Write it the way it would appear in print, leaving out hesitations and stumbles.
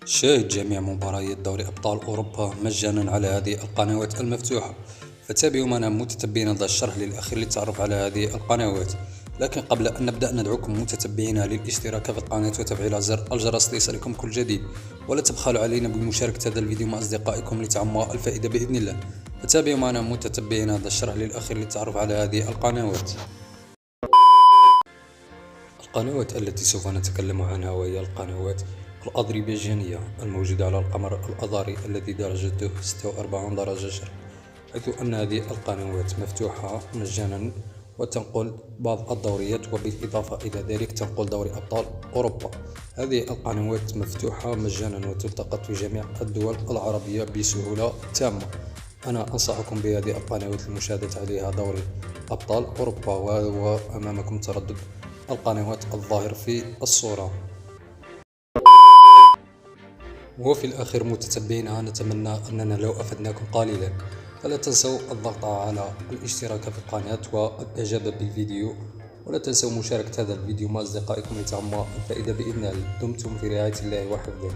شاهد جميع مباريات دوري أبطال أوروبا مجانا على هذه القنوات المفتوحة. فتابعوا معنا متتبعين هذا الشرح للأخير للتعرف على هذه القنوات. لكن قبل أن نبدأ ندعوكم متتبعين للاشتراك في القناة وتفعيل زر الجرس ليصلكم كل جديد، ولا تبخلوا علينا بمشاركة هذا الفيديو مع أصدقائكم لتعم الفائدة بإذن الله. فتابعوا معنا متتبعين هذا الشرح للأخير للتعرف على هذه القنوات. القنوات التي سوف نتكلم عنها وهي القنوات الأذربيجانية الموجودة على القمر الأذري الذي درجته 46 درجة شرق، حيث أن هذه القنوات مفتوحة مجانا وتنقل بعض الدوريات، وبالإضافة إلى ذلك تنقل دوري أبطال أوروبا. هذه القنوات مفتوحة مجانا وتلتقط في جميع الدول العربية بسهولة تامة. أنا أنصحكم بهذه القنوات لمشاهدة عليها دوري أبطال أوروبا، وهو أمامكم تردد القنوات الظاهر في الصورة. وفي الأخير متتبعينا، نتمنى أننا لو أفدناكم قليلا، فلا تنسوا الضغط على الاشتراك في القناة والإعجاب بالفيديو، ولا تنسوا مشاركة هذا الفيديو مع أصدقائكم لتعم الفائدة بإذن الله. دمتم في رعاية الله وحفظه.